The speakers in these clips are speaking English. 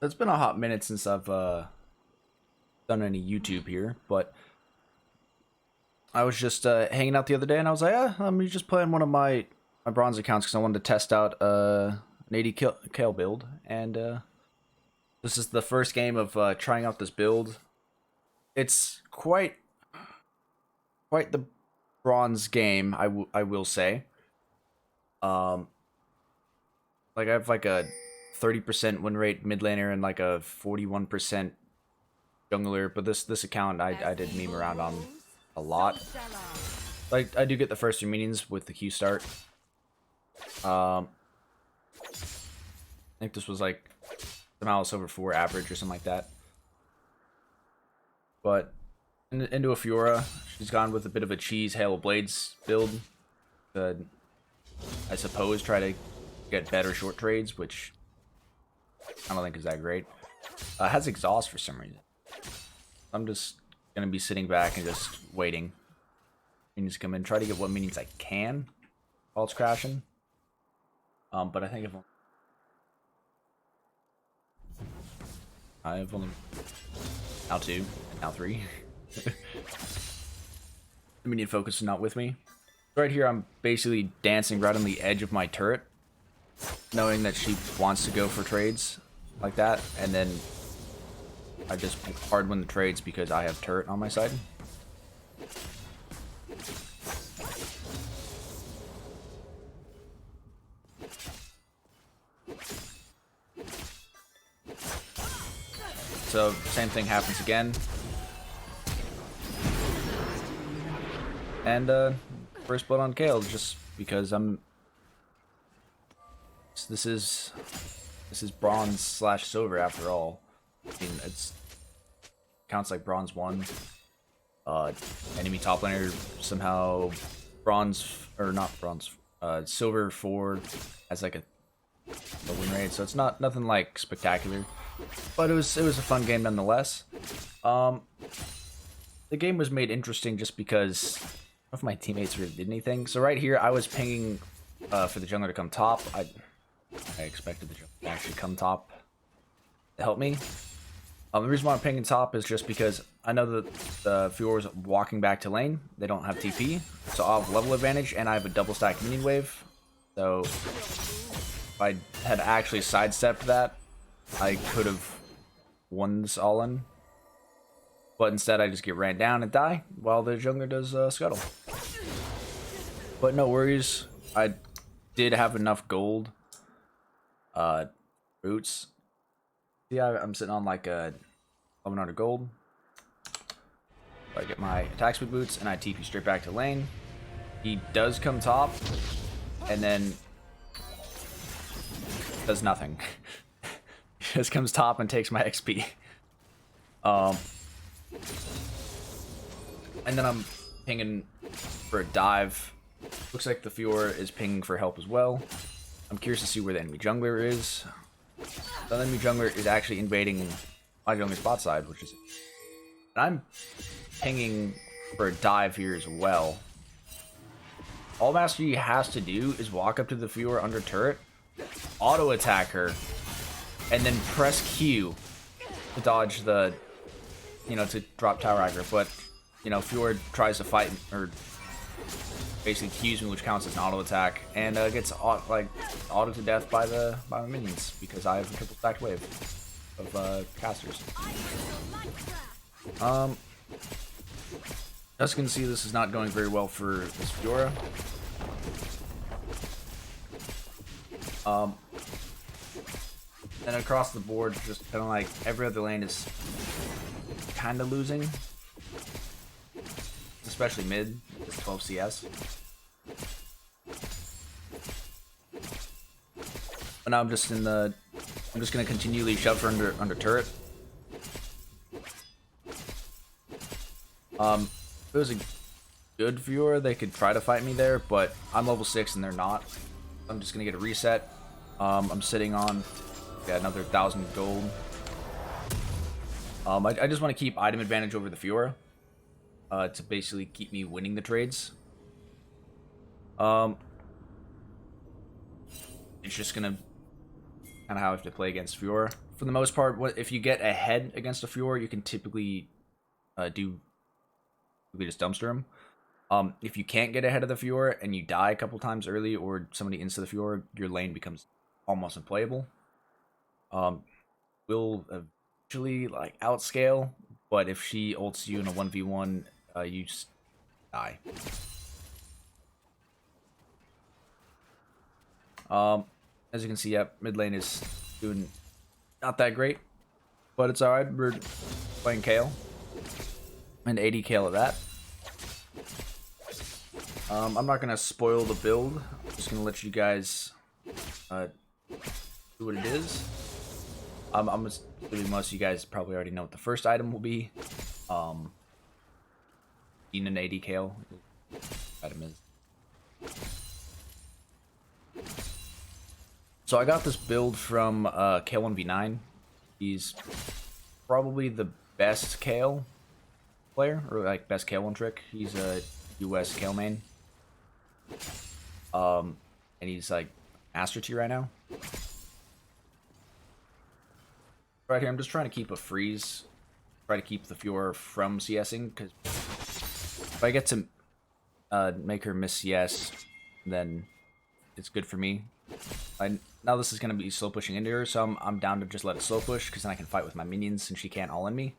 it's been a hot minute since I've done any YouTube here, but I was just hanging out the other day, and I was like, let me just play on one of my bronze accounts because I wanted to test out an 80 Kayle build, and this is the first game of trying out this build. It's quite the bronze game, I will say. Like I have like a 30% win rate mid laner and like a 41% jungler, but this account I did meme around on a lot. Like I do get the first 3 minions with the Q start. I think this was like somehow silver 4 average or something like that. But into a Fiora, she's gone with a bit of a cheese Hail of Blades build to, I suppose, try to get better short trades, which I don't think is that great. Has exhaust for some reason. I'm just gonna be sitting back and just waiting. Minions come in, try to get what minions I can while it's crashing. But I think if I've only now 2 and now 3. The minion focus is not with me. Right here, I'm basically dancing right on the edge of my turret, knowing that she wants to go for trades like that, and then I just hard win the trades because I have turret on my side. So same thing happens again, and first blood on Kayle just because this is bronze / silver after all. I mean, it's counts like bronze 1. Enemy top laner somehow bronze, or not bronze, silver 4 has like a win rate, so it's nothing like spectacular, but it was a fun game nonetheless. The game was made interesting just because none of my teammates really did anything. So right here, I was pinging for the jungler to come top. I expected the jungler to actually come top to help me. The reason why I'm pinging top is just because I know that the Fiora's walking back to lane. They don't have TP, so I'll have level advantage, and I have a double stack minion wave. So if I had actually sidestepped that, I could have won this all in. But instead, I just get ran down and die while the jungler does scuttle. But no worries, I did have enough gold boots. Yeah, I'm sitting on like a 1100 gold. I get my attack speed boots and I TP straight back to lane. He does come top and then does nothing. He just comes top and takes my XP. And then I'm pinging for a dive. Looks like the Fiora is pinging for help as well. I'm curious to see where the enemy jungler is. The enemy jungler is actually invading my jungler's bot side, which is... And I'm pinging for a dive here as well. All Master Yi has to do is walk up to the Fiora under turret, auto attack her, and then press Q to dodge the, to drop tower aggro. But, Fiora tries to fight, or basically Qs me, which counts as an auto attack, and gets auto to death by my minions because I have a triple stacked wave of casters. As you can see, this is not going very well for this Fiora. And across the board, just kind of like every other lane is kind of losing, especially mid. It's 12 CS. But now I'm just gonna continually shove her under turret. If it was a good viewer, they could try to fight me there, but I'm level 6 and they're not. I'm just gonna get a reset. I'm sitting on another 1,000 gold. I just want to keep item advantage over the Fiora to basically keep me winning the trades. It's just gonna kind of how I have to play against Fiora. for the most part, if you get ahead against a Fiora, you can typically just dumpster him. If you can't get ahead of the Fiora and you die a couple times early, or somebody insta the Fiora, your lane becomes almost unplayable. Will eventually like outscale, but if she ults you in a 1v1, you just die. As you can see, yep, mid lane is doing not that great, but it's alright. We're playing Kayle, and 80 Kayle at that. I'm not gonna spoil the build. I'm just gonna let you guys do what it is. I'm assuming most of you guys probably already know what the first item will be. Being an 80 Kayle item is. So I got this build from Kayle 1v9. He's probably the best Kayle player, or like best Kayle one trick. He's a US Kayle main. And he's like master tier right now. Right here, I'm just trying to keep a freeze. Try to keep the Fiora from CSing, because if I get to make her miss CS, then it's good for me. Now this is going to be slow pushing into her, so I'm down to just let it slow push, because then I can fight with my minions and she can't all in me.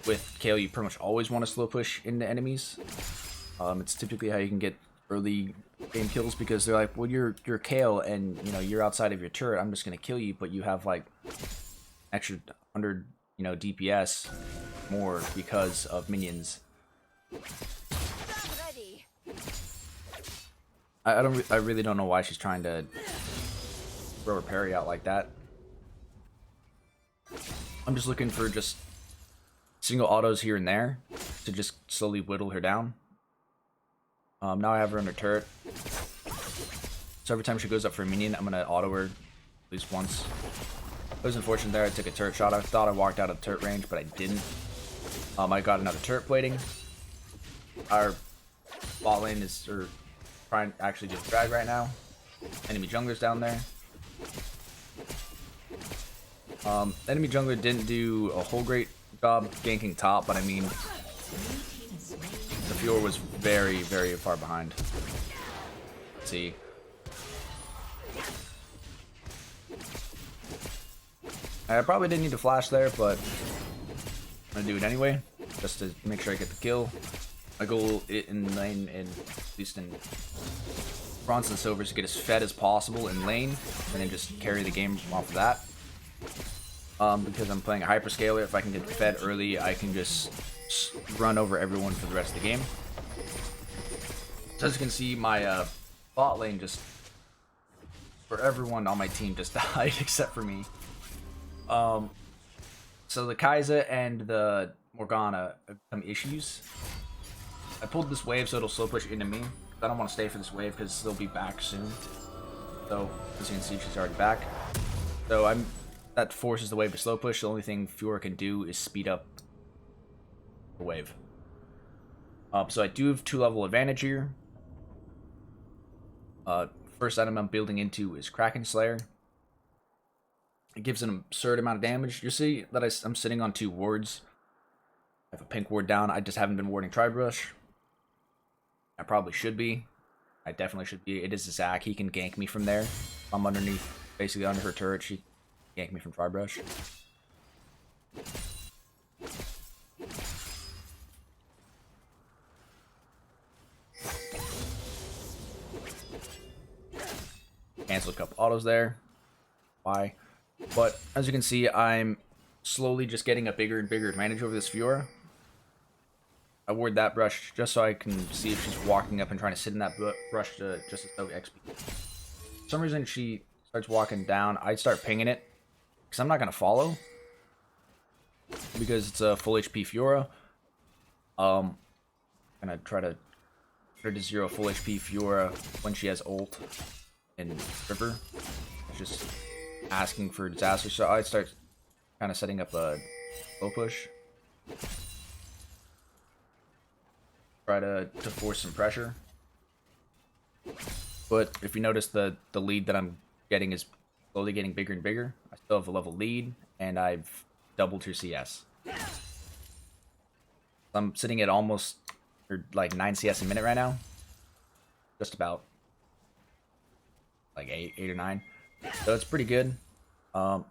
With Kayle, you pretty much always want to slow push into enemies. It's typically how you can get early game kills, because they're like, well, you're Kayle and you know you're outside of your turret. I'm just gonna kill you, but you have like extra 100 DPS more because of minions. I really don't know why she's trying to throw her parry out like that. I'm just looking for just single autos here and there to just slowly whittle her down. Now I have her under turret, so every time she goes up for a minion, I'm gonna auto her at least once. It was unfortunate there. I took a turret shot. I thought I walked out of turret range, but I didn't. I got another turret plating. Our bot lane is trying to actually just drag right now. Enemy jungler's down there. Enemy jungler didn't do a whole great job ganking top, but I mean, the Fiora was very, very far behind. Let's see. I probably didn't need to flash there, but I'm gonna do it anyway, just to make sure I get the kill. My goal in lane, at least in bronze and silver, is to get as fed as possible in lane, and then just carry the game off of that. Because I'm playing a hyperscaler, if I can get fed early, I can just run over everyone for the rest of the game. So as you can see, my bot lane just, for everyone on my team, just died except for me. So the Kai'Sa and the Morgana have some issues. I pulled this wave so it'll slow push into me. I don't want to stay for this wave because they'll be back soon. So as you can see, she's already back. So that forces the wave to slow push. The only thing Fiora can do is speed up the wave. So I do have 2-level advantage here. First item I'm building into is Kraken Slayer. It gives an absurd amount of damage. You see that I'm sitting on 2 wards. I have a pink ward down. I just haven't been warding Tribrush. I probably should be. I definitely should be. It is Zac. He can gank me from there. I'm underneath, basically under her turret. She can gank me from Tribrush. Cancel a couple autos there. Why? But as you can see, I'm slowly just getting a bigger and bigger advantage over this Fiora. I ward that brush just so I can see if she's walking up and trying to sit in that brush to just to soak XP. For some reason, she starts walking down. I start pinging it because I'm not going to follow because it's a full HP Fiora. I'm going to try to put her to 0 full HP Fiora when she has ult in River. It's just asking for disaster, so I start kind of setting up a low push. Try to force some pressure. But if you notice, the lead that I'm getting is slowly getting bigger and bigger. I still have a level lead, and I've doubled your CS. I'm sitting at almost, or like 9 CS a minute right now. Just about. Like 8 or 9. So it's pretty good. Let's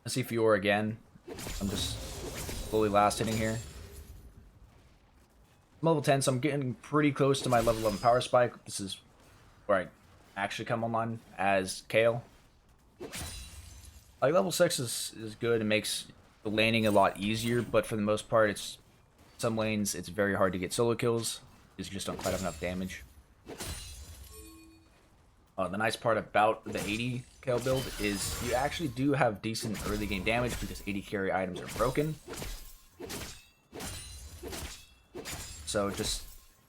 see Fiora again. I'm just slowly last hitting here. I'm level 10, so I'm getting pretty close to my level 11 power spike. This is where I actually come online as Kayle. Like level 6 is good. It makes the laning a lot easier, but for the most part, it's some lanes it's very hard to get solo kills because you just don't quite have enough damage. The nice part about the 80 Kayle build is you actually do have decent early game damage because 80 carry items are broken. So it just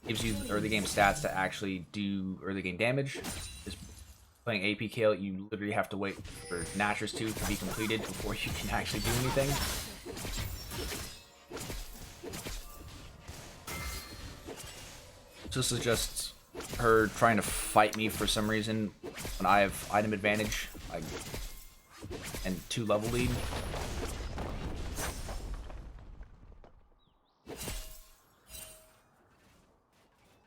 gives you early game stats to actually do early game damage. Just playing AP Kayle, you literally have to wait for Natcher's 2 to be completed before you can actually do anything. This is just her trying to fight me for some reason when I have item advantage and 2 level lead.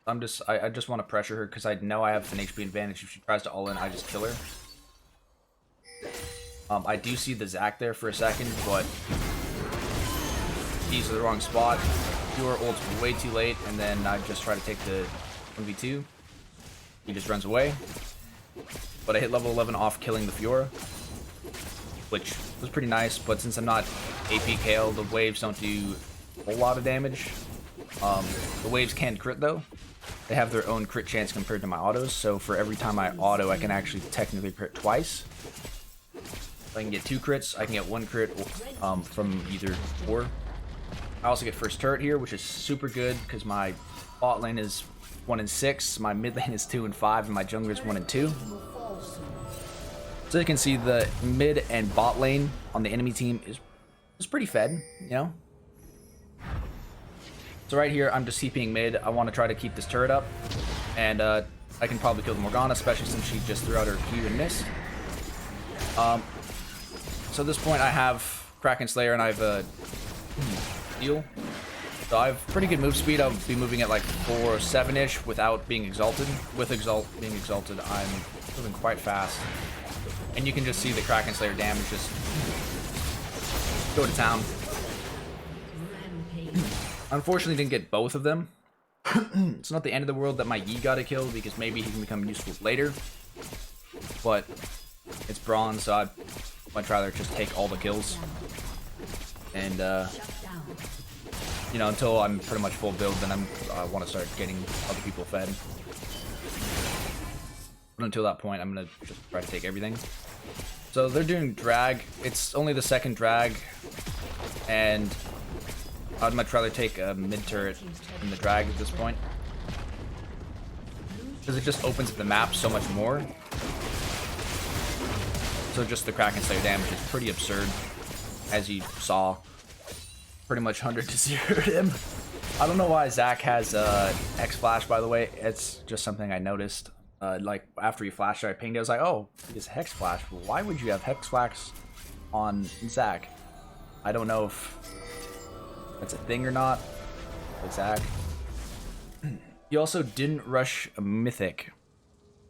I just want to pressure her because I know I have an HP advantage. If she tries to all in, I just kill her. I do see the Zac there for a second, but he's in the wrong spot. Fiora ults way too late, and then I just try to take the 1v2. He just runs away. But I hit level 11 off killing the Fiora, which was pretty nice, but since I'm not AP Kayle, the waves don't do a whole lot of damage. The waves can crit though. They have their own crit chance compared to my autos, so for every time I auto, I can actually technically crit twice. If I can get 2 crits, I can get 1 crit from either or. I also get first turret here, which is super good because my bot lane is 1 and 6, my mid lane is 2 and 5, and my jungler is 1 and 2. So you can see the mid and bot lane on the enemy team is pretty fed, you know? So right here, I'm just TPing mid. I want to try to keep this turret up, and I can probably kill the Morgana, especially since she just threw out her Q and missed. So at this point, I have Kraken Slayer and I have a heal. So I have pretty good move speed. I'll be moving at like 4 or 7-ish without being exalted. With being exalted, I'm moving quite fast. And you can just see the Kraken Slayer damage just go to town. Unfortunately, didn't get both of them. It's not the end of the world that my Yi got a kill because maybe he can become useful later. But it's bronze, so I'd much rather just take all the kills. And, you know, until I'm pretty much full build, then I want to start getting other people fed. But until that point, I'm going to just try to take everything. So they're doing drag. It's only the second drag. And I'd much rather take a mid turret than the drag at this point, because it just opens up the map so much more. So just the Kraken Slayer damage is pretty absurd, as you saw. Pretty much 100 to 0 him. I don't know why Zac has Hex Flash, by the way. It's just something I noticed. Like after he flashed, I pinged. I was like, oh, he has Hex Flash. Well, why would you have Hex Flash on Zac? I don't know if that's a thing or not. But Zac. He also didn't rush a mythic,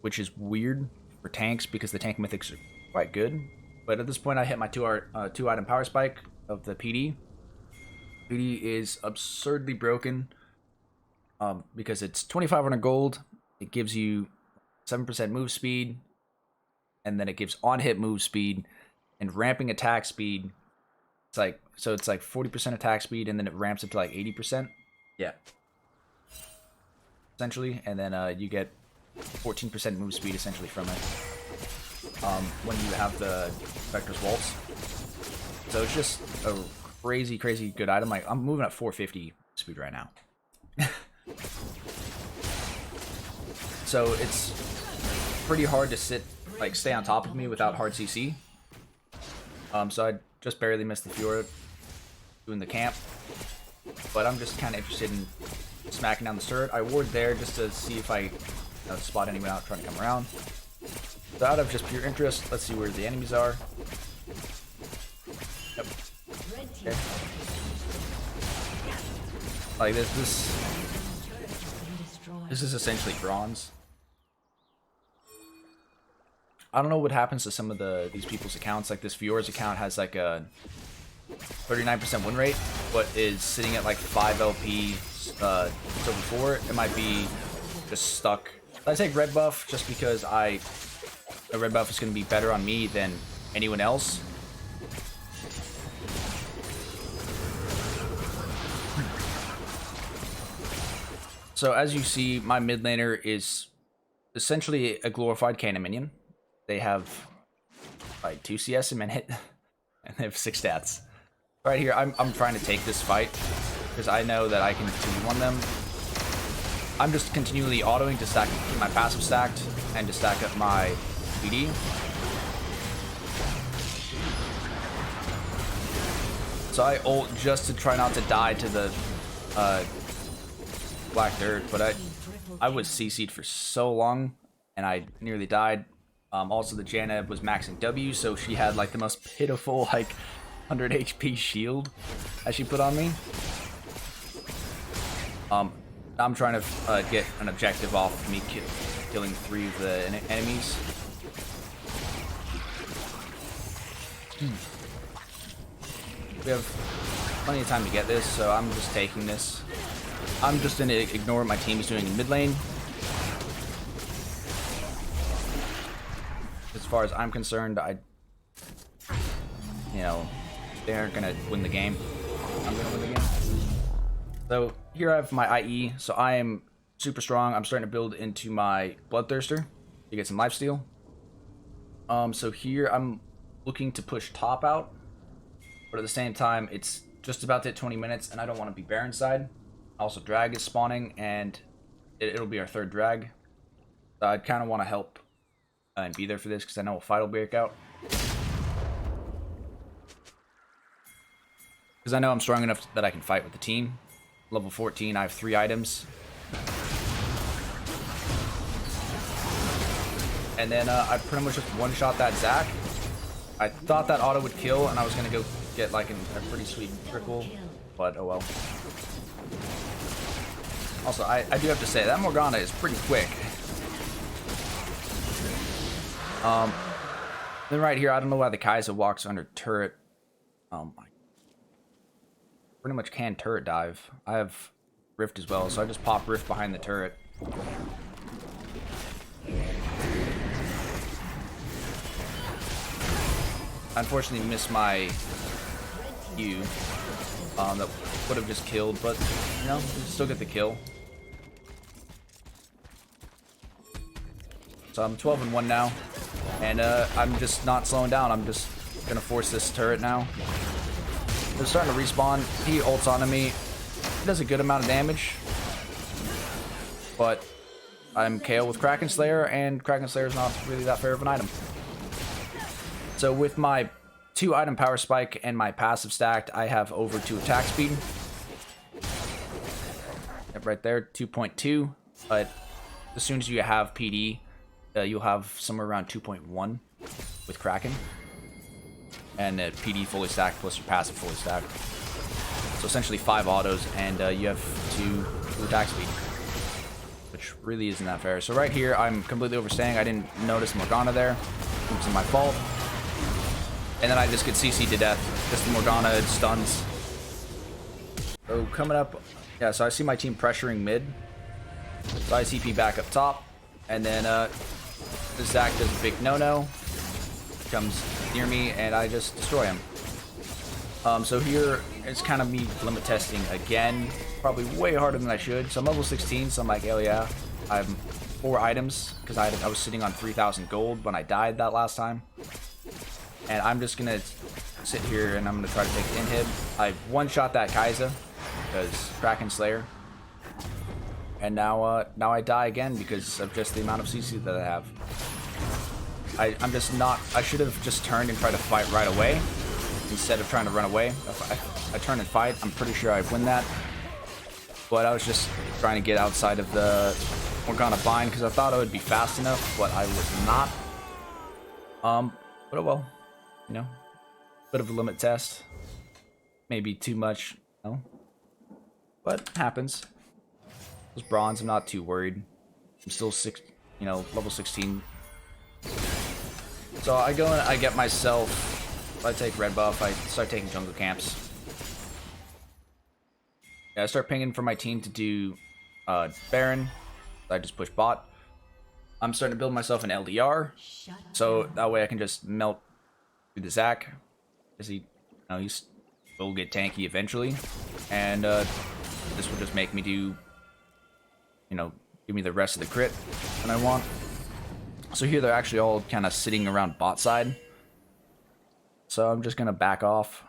which is weird for tanks because the tank mythics are quite good. But at this point, I hit my 2 item power spike of the PD. PD is absurdly broken because it's 2,500 gold. It gives you 7% move speed, and then it gives on-hit move speed and ramping attack speed. It's like, so it's like 40% attack speed, and then it ramps up to like 80%. Yeah. Essentially, and then you get 14% move speed essentially from it when you have the Vector's Waltz. So it's just a crazy good item. Like, I'm moving at 450 speed right now. So it's pretty hard to stay on top of me without hard CC. So I just barely missed the Fiora doing the camp, but I'm just kind of interested in smacking down the turret. I ward there just to see if I spot anyone out trying to come around. So out of just pure interest, let's see where the enemies are. Yep. Okay. Like this is essentially bronze. I don't know what happens to some of these people's accounts. Like this Fiora's account has like a 39% win rate, but is sitting at like 5 LP Silver 4. It might be just stuck. I take red buff just because a red buff is going to be better on me than anyone else. So as you see, my mid laner is essentially a glorified Kayle minion. They have like 2 CS a minute, and they have 6 stats. Right here, I'm trying to take this fight because I know that I can 2v1 them. I'm just continually autoing to keep my passive stacked and to stack up my PD. So I ult just to try not to die to the black dirt, but I was CC'd for so long and I nearly died. Also the Janna was maxing W, so she had like the most pitiful like 100 HP shield as she put on me. I'm trying to get an objective off me killing 3 of the enemies. We have plenty of time to get this, so I'm just taking this. I'm just going to ignore what my team is doing in mid lane. As far as I'm concerned, they aren't going to win the game. I'm going to win the game. So here I have my IE, so I am super strong. I'm starting to build into my Bloodthirster to get some lifesteal. So here I'm looking to push top out, but at the same time it's just about to hit 20 minutes and I don't want to be Baron side. Also drag is spawning and it'll be our 3rd drag. So I'd kind of want to help and be there for this because I know a fight will break out. Because I know I'm strong enough that I can fight with the team. Level 14, I have 3 items. And then I pretty much just one-shot that Zac. I thought that auto would kill, and I was going to go get like a pretty sweet trickle, but oh well. Also, I do have to say, that Morgana is pretty quick. Then right here, I don't know why the Kayle walks under turret. Pretty much can turret dive. I have Rift as well, so I just pop Rift behind the turret. I unfortunately missed my Q. That would have just killed, but we still get the kill. So I'm 12-1 now, and I'm just not slowing down. I'm just gonna force this turret now. They're starting to respawn. He ults onto me. He does a good amount of damage. But I'm Kayle with Kraken Slayer, and Kraken Slayer is not really that fair of an item. So with my 2 item power spike and my passive stacked, I have over 2 attack speed. Yep, right there, 2.2. But as soon as you have PD, you'll have somewhere around 2.1 with Kraken. And PD fully stacked plus your passive fully stacked. So essentially 5 autos, and you have 2 attack speed, which really isn't that fair. So right here, I'm completely overstaying. I didn't notice Morgana there. Oops, my fault. And then I just get CC'd to death. Just the Morgana stuns. So coming up, yeah, so I see my team pressuring mid. So I CP back up top, and then the Zac does a big no-no. Comes near me and I just destroy him. So here it's kind of me limit testing again, probably way harder than I should. So I'm level 16, so I'm like, hell yeah, I have 4 items because I was sitting on 3,000 gold when I died that last time, and I'm just gonna sit here and I'm gonna try to take an inhib. I one-shot that Kayle because Kraken Slayer, and now I die again because of just the amount of CC that I have. I'm just not. I should have just turned and tried to fight right away instead of trying to run away. If I turn and fight, I'm pretty sure I'd win that. But I was just trying to get outside of the Morgana bind because I thought I would be fast enough, but I was not. But oh well, you know, bit of a limit test. Maybe too much, but happens. Those bronze, I'm not too worried. I'm still level 16. So I go and I get myself, if I take red buff, I start taking jungle camps. Yeah, I start pinging for my team to do Baron. I just push bot. I'm starting to build myself an LDR, so that way I can just melt through the Zac, because he will get tanky eventually, and this will just make me do, give me the rest of the crit that I want. So here they're actually all kind of sitting around bot side, so I'm just gonna back off.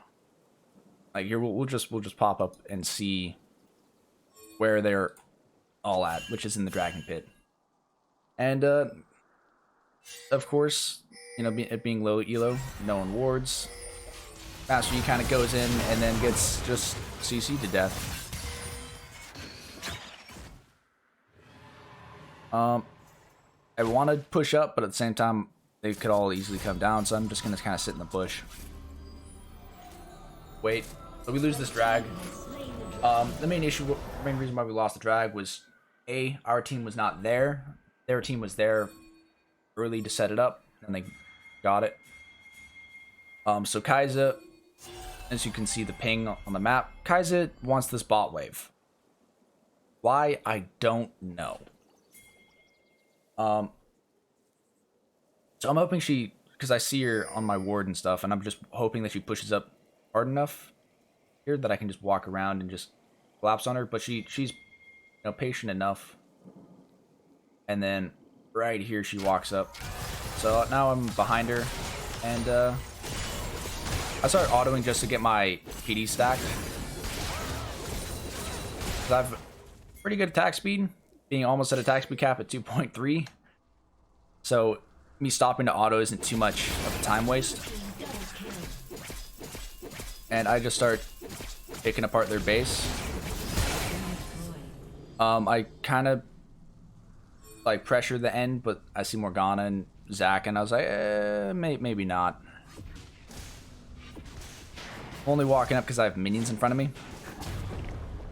Like here, we'll just pop up and see where they're all at, which is in the dragon pit. And of course, it being low elo, no one wards. Master Yi kind of goes in and then gets just CC'd to death. I want to push up, but at the same time, they could all easily come down, so I'm just going to kind of sit in the bush. Wait, so we lose this drag. The main reason why we lost the drag was, our team was not there. Their team was there early to set it up, and they got it. So Kayle, as you can see the ping on the map, Kayle wants this bot wave. Why? I don't know. So I'm hoping because I see her on my ward and stuff, and I'm just hoping that she pushes up hard enough here that I can just walk around and just collapse on her. But she's patient enough. And then right here she walks up. So now I'm behind her, and I start autoing just to get my PD stacked. I have pretty good attack speed, being almost at attack speed cap at 2.3. So me stopping to auto isn't too much of a time waste. And I just start picking apart their base. I kind of like pressure the end, but I see Morgana and Zac, and I was like, maybe not. Only walking up because I have minions in front of me,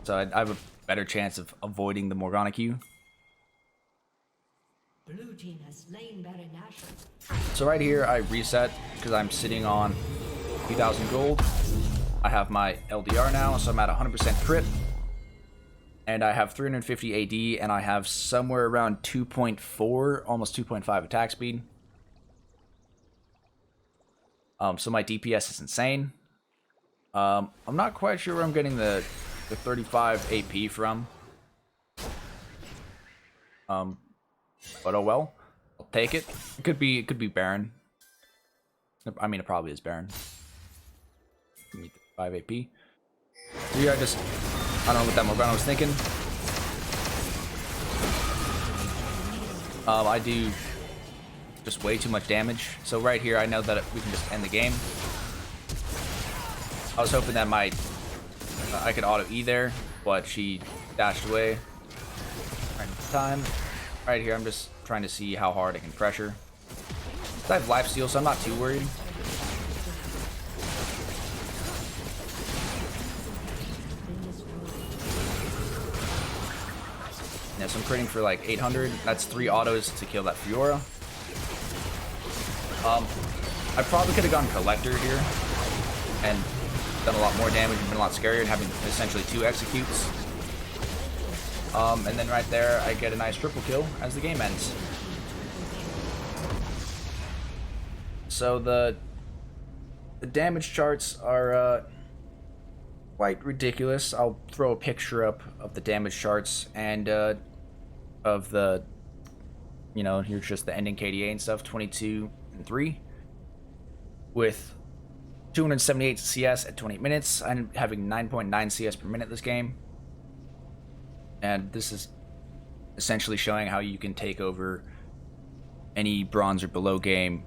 so I have a better chance of avoiding the Morgana Q. Blue team has slain Baron Nashor. So right here I reset because I'm sitting on 2,000 gold. I have my LDR now, so I'm at 100% crit. And I have 350 AD, and I have somewhere around 2.4, almost 2.5 attack speed. So my DPS is insane. I'm not quite sure where I'm getting the 35 AP from. But oh well, I'll take it. It could be Baron. I mean, it probably is Baron. Give me 5 AP. Here I don't know what that Morgana was thinking. I do just way too much damage. So right here, I know that we can just end the game. I was hoping that I could auto E there, but she dashed away. Right in time. Right here, I'm just trying to see how hard I can pressure. I have lifesteal, so I'm not too worried. Yeah, so I'm critting for like 800. That's 3 autos to kill that Fiora. I probably could have gone Collector here and done a lot more damage and been a lot scarier, having essentially 2 executes. And then right there, I get a nice triple kill as the game ends. So the damage charts are quite ridiculous. I'll throw a picture up of the damage charts and of the, here's just the ending KDA and stuff, 22 and 3 with 278 CS at 28 minutes. I'm having 9.9 CS per minute this game. And this is essentially showing how you can take over any bronze or below game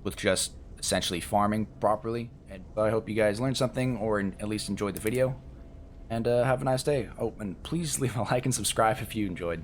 with just essentially farming properly. And I hope you guys learned something, or at least enjoyed the video. And have a nice day. Oh, and please leave a like and subscribe if you enjoyed.